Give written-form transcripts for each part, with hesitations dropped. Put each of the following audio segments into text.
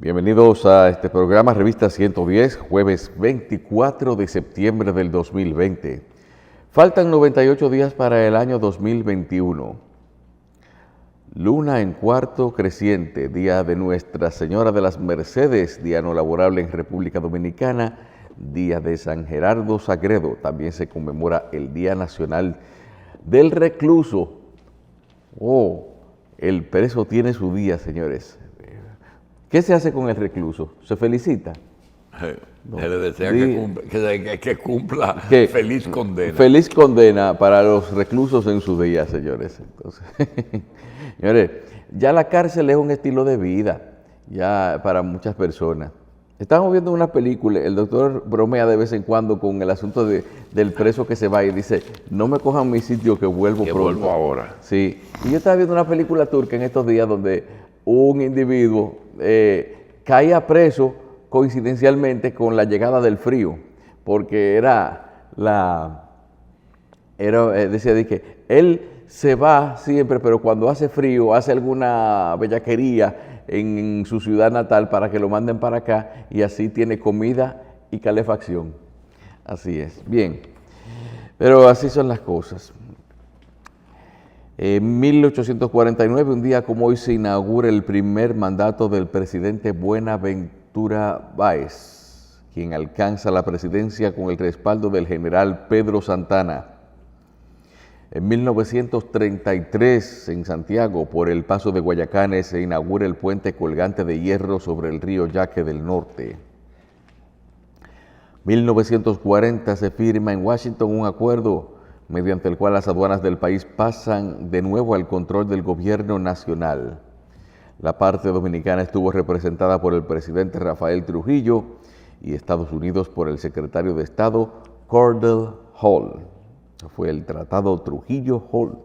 Bienvenidos a este programa Revista 110, jueves 24 de septiembre del 2020. Faltan 98 días para el año 2021. Luna en cuarto creciente, día de Nuestra Señora de las Mercedes, día no laborable en República Dominicana, día de San Gerardo Sagredo. También se conmemora el Día Nacional del Recluso. El preso tiene su día, señores. ¿Qué se hace con el recluso? ¿Se felicita? No. Se le desea que cumpla feliz condena. Feliz condena para los reclusos en su día, señores. Entonces, señores, ya la cárcel es un estilo de vida, ya para muchas personas. Estamos viendo una película, el doctor bromea de vez en cuando con el asunto del preso que se va y dice, no me cojan mi sitio que vuelvo pronto. Vuelvo ahora. Sí, y yo estaba viendo una película turca en estos días donde un individuo caía preso coincidencialmente con la llegada del frío, porque decía que él se va siempre, pero cuando hace frío hace alguna bellaquería en su ciudad natal para que lo manden para acá y así tiene comida y calefacción. Así es. Bien, pero así son las cosas. En 1849, un día como hoy, se inaugura el primer mandato del presidente Buenaventura Báez, quien alcanza la presidencia con el respaldo del general Pedro Santana. En 1933, en Santiago, por el Paso de Guayacanes, se inaugura el puente colgante de hierro sobre el río Yaque del Norte. 1940 se firma en Washington un acuerdo mediante el cual las aduanas del país pasan de nuevo al control del gobierno nacional. La parte dominicana estuvo representada por el presidente Rafael Trujillo y Estados Unidos por el secretario de Estado Cordell Hull. Fue el Tratado Trujillo-Hull.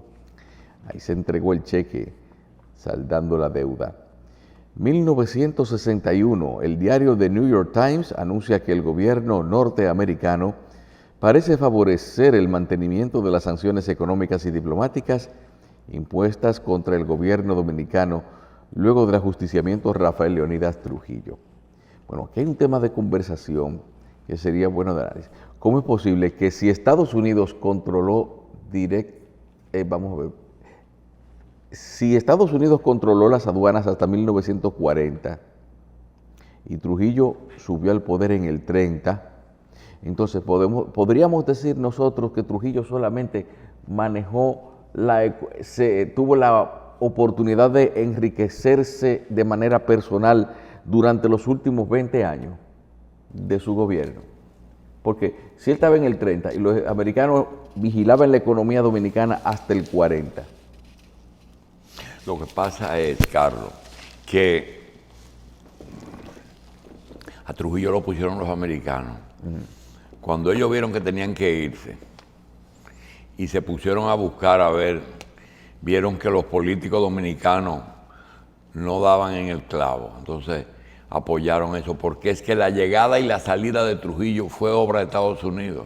Ahí se entregó el cheque saldando la deuda. 1961, el diario The New York Times anuncia que el gobierno norteamericano parece favorecer el mantenimiento de las sanciones económicas y diplomáticas impuestas contra el gobierno dominicano luego del ajusticiamiento de Rafael Leónidas Trujillo. Bueno, aquí hay un tema de conversación que sería bueno de análisis. ¿Cómo es posible que si Estados Unidos controló si Estados Unidos controló las aduanas hasta 1940 y Trujillo subió al poder en el 30, entonces podríamos decir nosotros que Trujillo solamente tuvo la oportunidad de enriquecerse de manera personal durante los últimos 20 años de su gobierno? Porque si él estaba en el 30 y los americanos vigilaban la economía dominicana hasta el 40. Lo que pasa es, Carlos, que a Trujillo lo pusieron los americanos. Cuando ellos vieron que tenían que irse y se pusieron a buscar vieron que los políticos dominicanos no daban en el clavo. Entonces apoyaron eso, porque es que la llegada y la salida de Trujillo fue obra de Estados Unidos,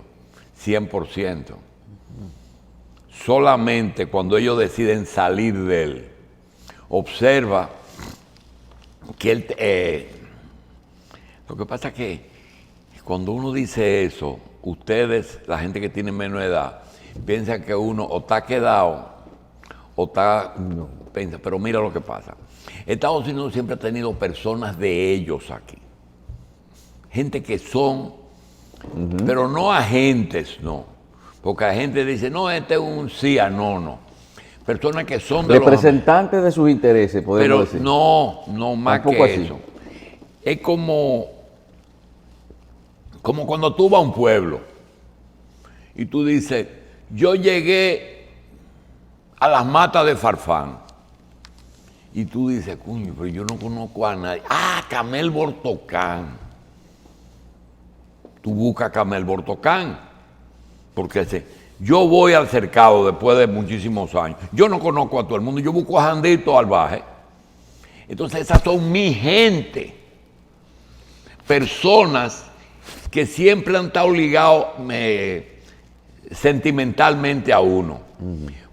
100%. Solamente cuando ellos deciden salir de él, observa que él... lo que pasa es que cuando uno dice eso, ustedes, la gente que tiene menos edad, piensan que uno o está quedado o está... No. Pero mira lo que pasa. Estados Unidos siempre ha tenido personas de ellos aquí. Gente que son, pero no agentes, no. Porque la gente dice, no, este es un CIA, no. Personas que son de representantes de sus intereses, podemos decir. No, más que así. eso. Es como cuando tú vas a un pueblo y tú dices, yo llegué a las matas de Farfán. Y tú dices, coño, pero yo no conozco a nadie. Camel Bortocán. Tú buscas a Camel Bortocán. Porque yo voy al cercado después de muchísimos años. Yo no conozco a todo el mundo. Yo busco a Jandito Albaje. Entonces esas son mi gente. Personas que siempre han estado ligados sentimentalmente a uno.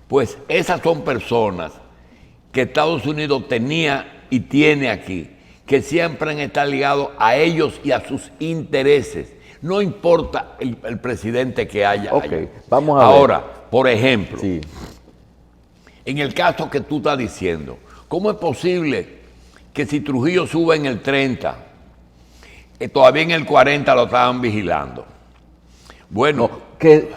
Pues esas son personas que Estados Unidos tenía y tiene aquí, que siempre están ligados a ellos y a sus intereses. No importa el presidente que haya. Vamos a ahora, ver. Por ejemplo, Sí. en el caso que tú estás diciendo, ¿cómo es posible que si Trujillo sube en el 30, todavía en el 40 lo estaban vigilando? Bueno, Que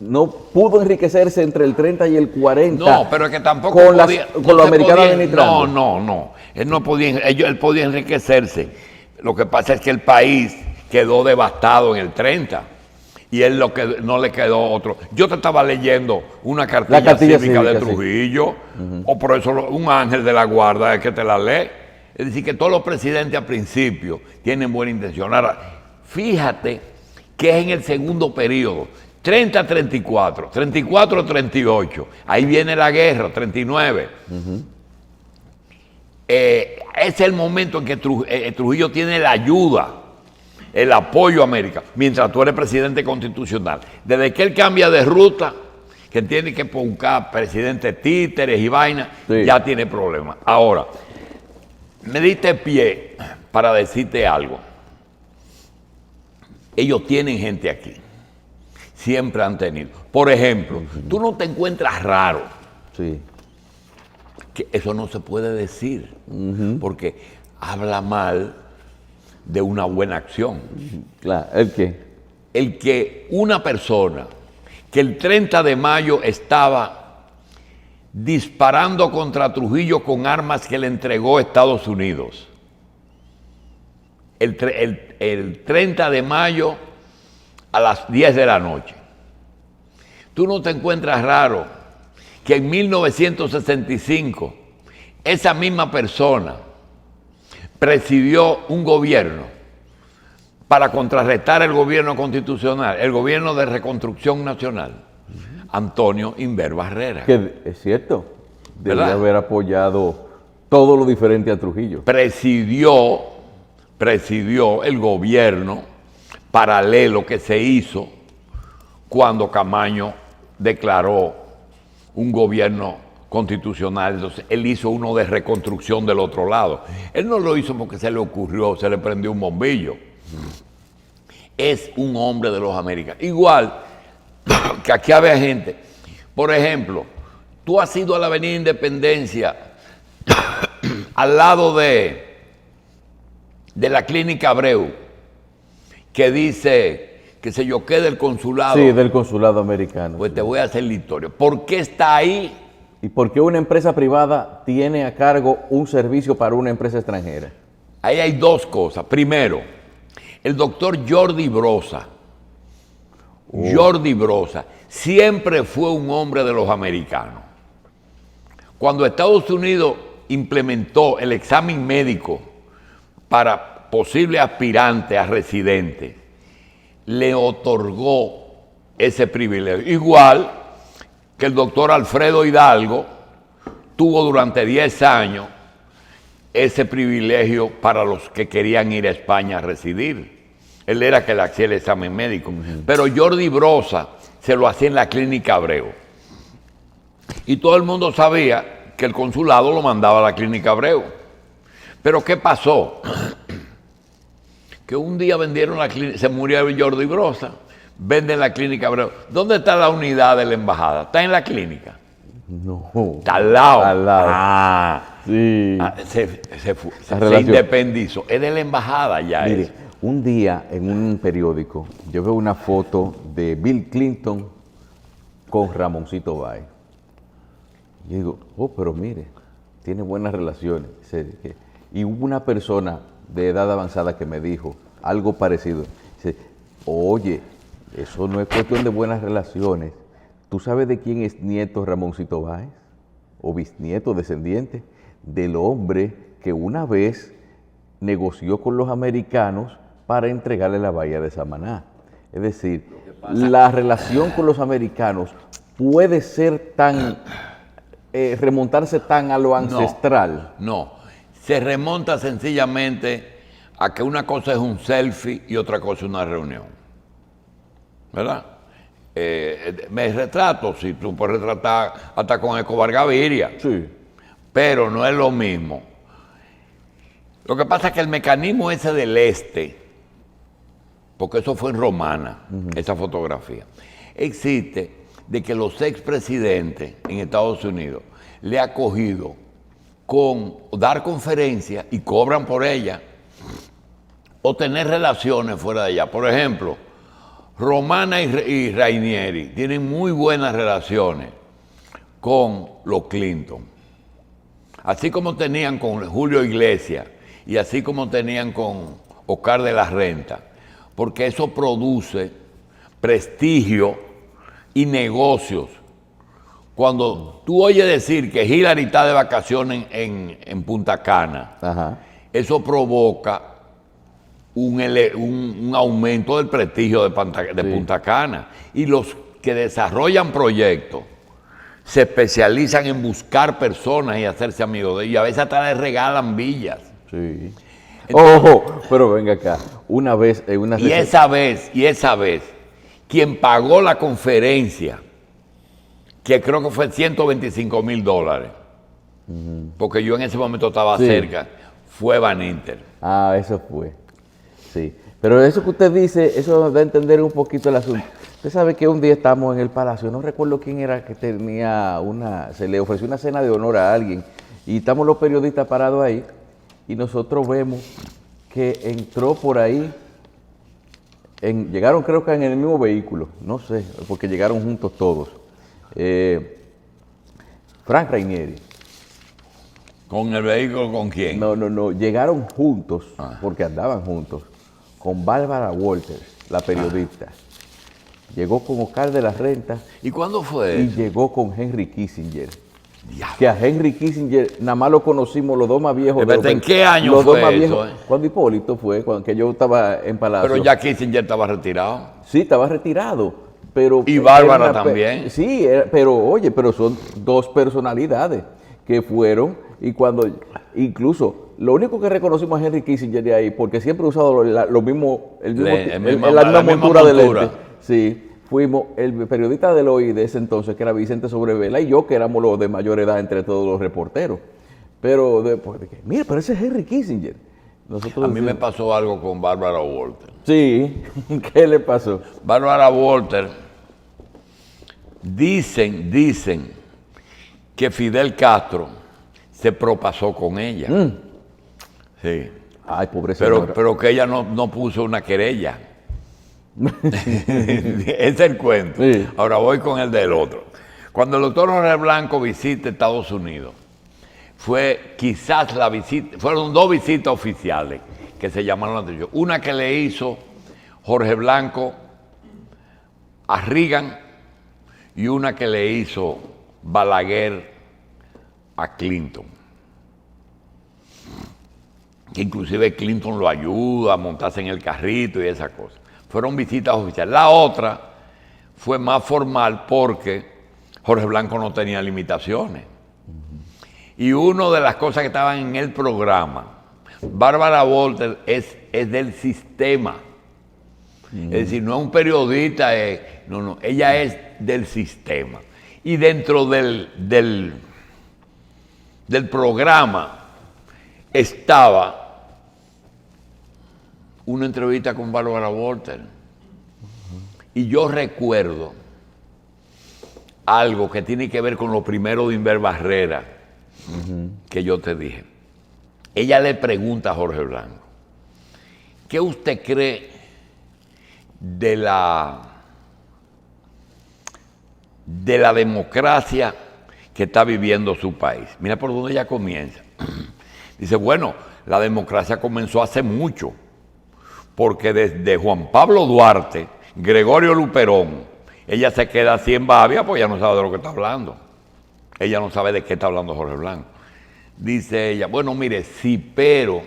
no pudo enriquecerse entre el 30 y el 40. no, pero es que tampoco con podía, con los americanos administrando. No. Él podía enriquecerse. Lo que pasa es que el país quedó devastado en el 30 y él no le quedó otro. Yo te estaba leyendo una cartilla cívica de Trujillo, o por eso un ángel de la guarda es que te la lee. Es decir, que todos los presidentes al principio tienen buena intención. Ahora, fíjate que es en el segundo periodo, 30-34, 34-38, ahí viene la guerra, 39. Es el momento en que Trujillo tiene la ayuda, el apoyo a América, mientras tú eres presidente constitucional. Desde que él cambia de ruta, que tiene que buscar presidentes títeres y vainas, ya tiene problemas. Ahora, me diste pie para decirte algo. Ellos tienen gente aquí. Siempre han tenido. Por ejemplo, tú no te encuentras raro. Sí. Que eso no se puede decir. Porque habla mal de una buena acción. Claro. ¿El qué? El que una persona que el 30 de mayo estaba disparando contra Trujillo con armas que le entregó Estados Unidos. El 30 de mayo a las 10 de la noche. Tú no te encuentras raro que en 1965 esa misma persona presidió un gobierno para contrarrestar el gobierno constitucional, el gobierno de reconstrucción nacional, Antonio Inver Barrera. Que es cierto, debería ¿verdad? haber apoyado todo lo diferente a Trujillo. Presidió el gobierno paralelo que se hizo cuando Camaño declaró un gobierno constitucional. Entonces, él hizo uno de reconstrucción del otro lado. Él no lo hizo porque se le ocurrió, se le prendió un bombillo. Es un hombre de los americanos. Igual que aquí había gente. Por ejemplo, tú has ido a la Avenida Independencia al lado de la Clínica Abreu, que dice que se yo qué del consulado. Sí, del consulado americano. Pues te voy a hacer la historia. ¿Por qué está ahí? ¿Y por qué una empresa privada tiene a cargo un servicio para una empresa extranjera? Ahí hay dos cosas. Primero, el doctor Jordi Brosa. Jordi Brosa siempre fue un hombre de los americanos. Cuando Estados Unidos implementó el examen médico para posible aspirante a residente, le otorgó ese privilegio. Igual que el doctor Alfredo Hidalgo tuvo durante 10 años ese privilegio para los que querían ir a España a residir. Él era que le hacía el examen médico. Pero Jordi Brosa se lo hacía en la Clínica Abreu. Y todo el mundo sabía que el consulado lo mandaba a la Clínica Abreu. Pero ¿qué pasó? Que un día vendieron la clínica, se murió Jordi Brosa, venden la Clínica Abreu. ¿Dónde está la unidad de la embajada? ¿Está en la clínica? No. Está al lado. Al lado. Ah, Sí. se independizó. Es de la embajada ya. Mire, eso. un día en un periódico yo veo una foto de Bill Clinton con Ramoncito Báez. Y digo, oh, pero mire, tiene buenas relaciones. Y hubo una persona de edad avanzada que me dijo algo parecido. Dice, oye, eso no es cuestión de buenas relaciones. ¿Tú sabes de quién es nieto Ramoncito Báez? ¿O bisnieto, descendiente? Del hombre que una vez negoció con los americanos para entregarle la bahía de Samaná. Es decir, la relación con los americanos puede ser tan, remontarse tan a lo ancestral. No, se remonta sencillamente a que una cosa es un selfie y otra cosa es una reunión. ¿Verdad? Me retrato, si tú puedes retratar hasta con Escobar Gaviria. Sí. Pero no es lo mismo Lo que pasa es que el mecanismo ese del este, porque eso fue en Romana, esa fotografía, existe de que los expresidentes en Estados Unidos le ha cogido con dar conferencias y cobran por ellas o tener relaciones fuera de allá. Por ejemplo, Romana y Rainieri tienen muy buenas relaciones con los Clinton, así como tenían con Julio Iglesias y así como tenían con Oscar de la Renta, porque eso produce prestigio y negocios. Cuando tú oyes decir que Hillary está de vacaciones en Punta Cana, Ajá. eso provoca un aumento del prestigio de Punta Cana. Y los que desarrollan proyectos se especializan en buscar personas y hacerse amigos de ellos. Y a veces hasta les regalan villas. Sí. Ojo, pero venga acá. Una vez en una Y esa vez, quien pagó la conferencia, que creo que fue $125,000, porque yo en ese momento estaba cerca, fue Van Inter. Ah, eso fue. Sí. Pero eso que usted dice, eso da a entender un poquito el asunto. Usted sabe que un día estamos en el Palacio, no recuerdo quién era que tenía se le ofreció una cena de honor a alguien, y estamos los periodistas parados ahí, y nosotros vemos que entró por ahí, llegaron creo que en el mismo vehículo, no sé, porque llegaron juntos todos. Frank Rainieri. ¿Con el vehículo con quién? No, llegaron juntos, porque andaban juntos, con Bárbara Walters, la periodista. Llegó con Oscar de la Renta. ¿Y cuándo fue Y eso? llegó con Henry Kissinger. Diablo. Que a Henry Kissinger nada más lo conocimos los dos más viejos. Espérate, ¿en qué año los dos fue más eso, viejos, eh? Cuando Hipólito fue, cuando que yo estaba en Palacio. Pero ya Kissinger estaba retirado. Sí, estaba retirado. Pero Y Bárbara también. Sí, pero son dos personalidades que fueron, y cuando incluso lo único que reconocimos a Henry Kissinger de ahí, porque siempre ha usado lo mismo, la misma montura de lente. Sí, fuimos el periodista del OI de ese entonces, que era Vicente Sobrevela, y yo, que éramos los de mayor edad entre todos los reporteros. Pero después de que, mira, pero ese es Henry Kissinger. A mí me pasó algo con Bárbara Walters. Sí, ¿qué le pasó? Bárbara Walters, dicen que Fidel Castro se propasó con ella. Sí. Ay, pobre señora. Pero que ella no puso una querella. Ese es el cuento. Sí. Ahora voy con el del otro. Cuando el doctor Jorge Blanco visita Estados Unidos, fueron dos visitas oficiales que se llamaron la atención. Una que le hizo Jorge Blanco a Reagan y una que le hizo Balaguer a Clinton. Que inclusive Clinton lo ayuda a montarse en el carrito y esas cosas. Fueron visitas oficiales. La otra fue más formal porque Jorge Blanco no tenía limitaciones. Y una de las cosas que estaban en el programa, Bárbara Walters es del sistema. Es decir, no es un periodista, no, ella es del sistema. Y dentro del programa estaba una entrevista con Bárbara Walters. Y yo recuerdo algo que tiene que ver con lo primero de Inver Barrera, que yo te dije. Ella le pregunta a Jorge Blanco, ¿qué usted cree de la democracia que está viviendo su país? Mira por dónde ella comienza. Dice, bueno, la democracia comenzó hace mucho, porque desde Juan Pablo Duarte, Gregorio Luperón, ella se queda así en babia, pues ella no sabe de lo que está hablando. Ella no sabe de qué está hablando Jorge Blanco. Dice ella, bueno, mire, sí, pero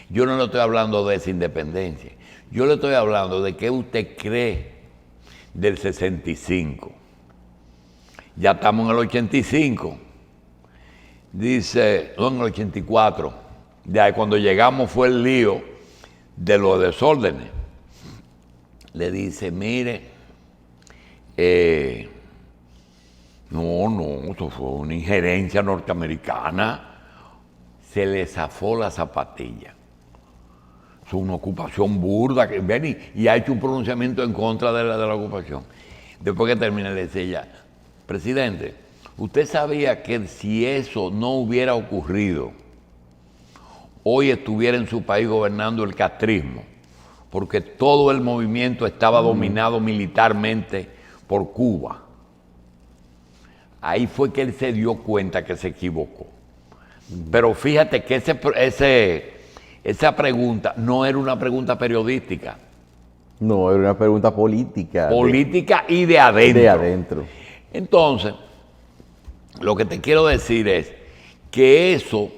yo no le estoy hablando de esa independencia. Yo le estoy hablando de qué usted cree del 65. Ya estamos en el 85. Dice, no, en el 84. De ahí cuando llegamos fue el lío de los desórdenes. Le dice, mire, no, eso fue una injerencia norteamericana. se le zafó la zapatilla. Es una ocupación burda que ven y ha hecho un pronunciamiento en contra de la ocupación. Después que termina, le decía ella, presidente, usted sabía que si eso no hubiera ocurrido, hoy estuviera en su país gobernando el castrismo, porque todo el movimiento estaba dominado militarmente por Cuba. Ahí fue que él se dio cuenta que se equivocó. Pero fíjate que esa pregunta no era una pregunta periodística. No, era una pregunta política. Política y de adentro. De adentro. Entonces, lo que te quiero decir es que eso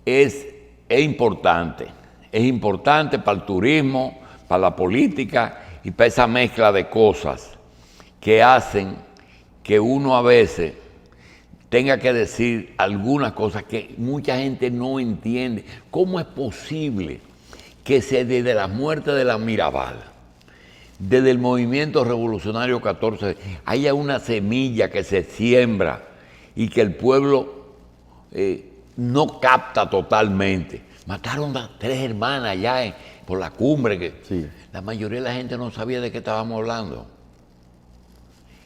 es importante. Es importante para el turismo, para la política y para esa mezcla de cosas que hacen que uno a veces tenga que decir algunas cosas que mucha gente no entiende. ¿Cómo es posible que desde la muerte de la Mirabal, desde el movimiento revolucionario 14, haya una semilla que se siembra y que el pueblo no capta totalmente? Mataron a 3 hermanas allá por la cumbre, que Sí. la mayoría de la gente no sabía de qué estábamos hablando.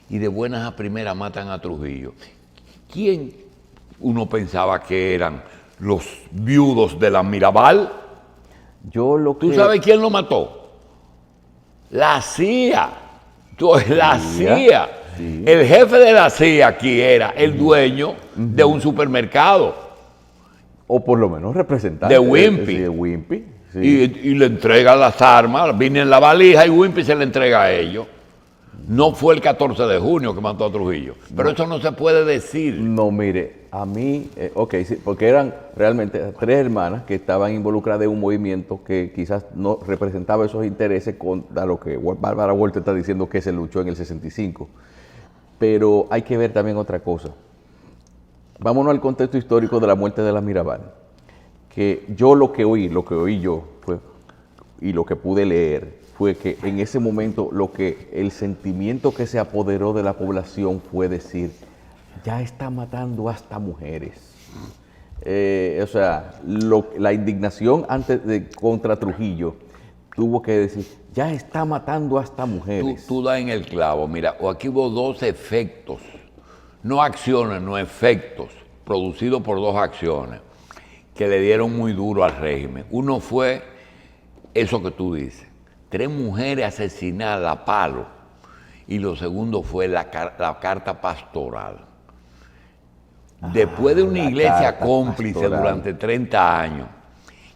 Y de buenas a primeras matan a Trujillo. ¿Quién uno pensaba que eran los viudos de la Mirabal? ¿Tú sabes quién lo mató? La CIA. La CIA. Sí. El jefe de la CIA aquí era el dueño de un supermercado. O por lo menos representante. De Wimpy. De Wimpy. Sí. Y le entrega las armas, viene en la valija y Wimpy se le entrega a ellos. No fue el 14 de junio que mató a Trujillo. Pero eso no se puede decir. No, mire, a mí, sí, porque eran realmente 3 hermanas que estaban involucradas en un movimiento que quizás no representaba esos intereses contra lo que Bárbara Walter está diciendo que se luchó en el 65. Pero hay que ver también otra cosa. Vámonos al contexto histórico de la muerte de la Mirabal. Que yo lo que oí yo fue, y lo que pude leer, fue que en ese momento el sentimiento que se apoderó de la población fue decir, ya está matando hasta mujeres. O sea, la indignación contra Trujillo tuvo que decir, ya está matando hasta mujeres. Tú das en el clavo. Mira, aquí hubo 2 efectos, no acciones, no efectos, producidos por 2 acciones que le dieron muy duro al régimen. Uno fue eso que tú dices, 3 mujeres asesinadas a palo, y lo segundo fue la carta pastoral. Después de una iglesia cómplice pastoral durante 30 años,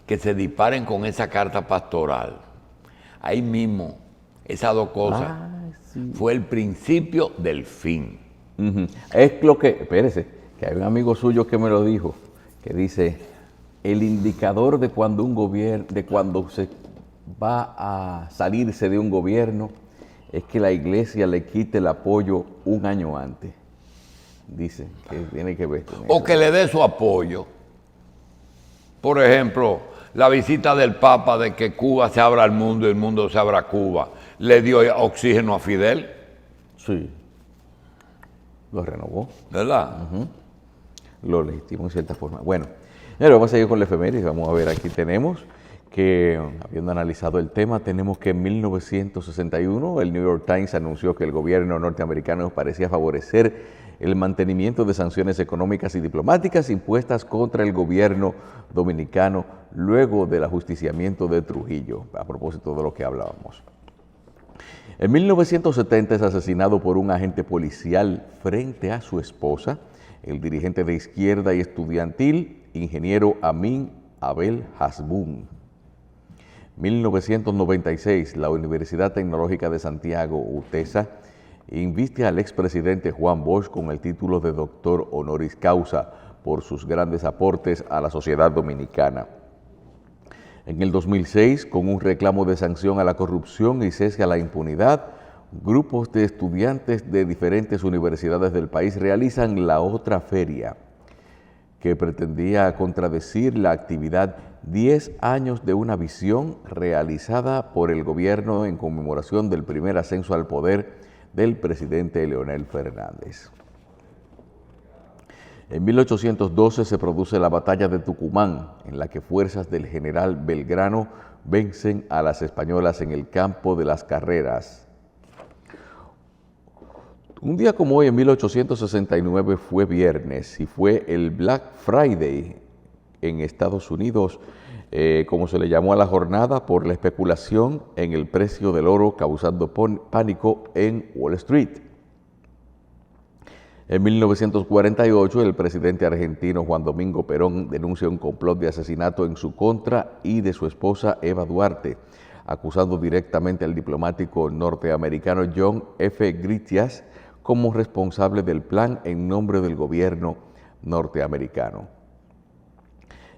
que se disparen con esa carta pastoral, ahí mismo, esas 2 cosas, sí, fue el principio del fin. Es lo que, espérese, que hay un amigo suyo que me lo dijo, que dice, el indicador de cuando cuando se va a salirse de un gobierno es que la iglesia le quite el apoyo un año antes. Dice que tiene que ver con eso. O que le dé su apoyo. Por ejemplo, la visita del Papa de que Cuba se abra al mundo y el mundo se abra a Cuba, ¿le dio oxígeno a Fidel? Sí. Lo renovó. ¿Verdad? Lo legitimó en cierta forma. Bueno, ahora vamos a seguir con la efeméride. Vamos a ver, aquí tenemos que, habiendo analizado el tema, tenemos que en 1961 el New York Times anunció que el gobierno norteamericano parecía favorecer el mantenimiento de sanciones económicas y diplomáticas impuestas contra el gobierno dominicano luego del ajusticiamiento de Trujillo, a propósito de lo que hablábamos. En 1970 es asesinado por un agente policial frente a su esposa, el dirigente de izquierda y estudiantil, ingeniero Amin Abel Hasbun. 1996, la Universidad Tecnológica de Santiago, UTESA, inviste al expresidente Juan Bosch con el título de doctor honoris causa por sus grandes aportes a la sociedad dominicana. En el 2006, con un reclamo de sanción a la corrupción y cese a la impunidad, grupos de estudiantes de diferentes universidades del país realizan la otra feria, que pretendía contradecir la actividad 10 años de una visión realizada por el gobierno en conmemoración del primer ascenso al poder del presidente Leonel Fernández. En 1812 se produce la batalla de Tucumán, en la que fuerzas del general Belgrano vencen a las españolas en el campo de las Carreras. Un día como hoy, en 1869, fue viernes y fue el Black Friday en Estados Unidos, como se le llamó a la jornada, por la especulación en el precio del oro, causando pánico en Wall Street. En 1948, el presidente argentino Juan Domingo Perón denuncia un complot de asesinato en su contra y de su esposa Eva Duarte, acusando directamente al diplomático norteamericano John F. Gritias como responsable del plan en nombre del gobierno norteamericano.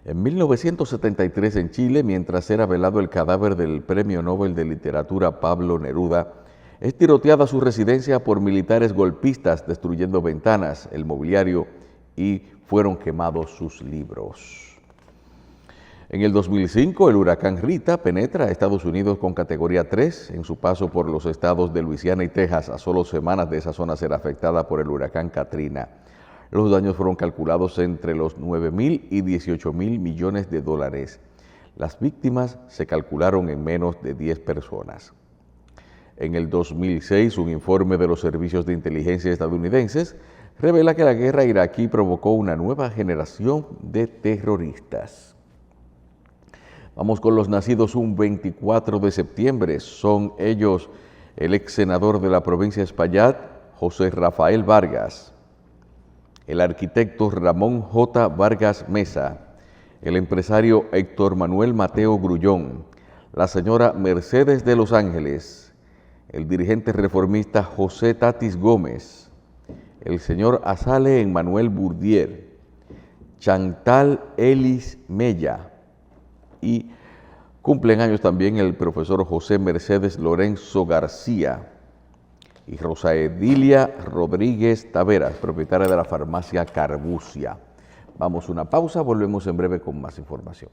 En 1973, en Chile, mientras era velado el cadáver del Premio Nobel de Literatura Pablo Neruda, es tiroteada su residencia por militares golpistas, destruyendo ventanas, el mobiliario y fueron quemados sus libros. En el 2005, el huracán Rita penetra a Estados Unidos con categoría 3 en su paso por los estados de Luisiana y Texas, a solo semanas de esa zona ser afectada por el huracán Katrina. Los daños fueron calculados entre los 9.000 y 18.000 millones de dólares. Las víctimas se calcularon en menos de 10 personas. En el 2006, un informe de los servicios de inteligencia estadounidenses revela que la guerra iraquí provocó una nueva generación de terroristas. Vamos con los nacidos un 24 de septiembre. Son ellos el ex senador de la provincia de Espaillat, José Rafael Vargas, el arquitecto Ramón J. Vargas Mesa, el empresario Héctor Manuel Mateo Grullón, la señora Mercedes de Los Ángeles, el dirigente reformista José Tatis Gómez, el señor Azale Emmanuel Bourdier, Chantal Elis Mella, y cumplen años también el profesor José Mercedes Lorenzo García y Rosa Edilia Rodríguez Taveras, propietaria de la farmacia Carbucia. Vamos a una pausa, volvemos en breve con más información.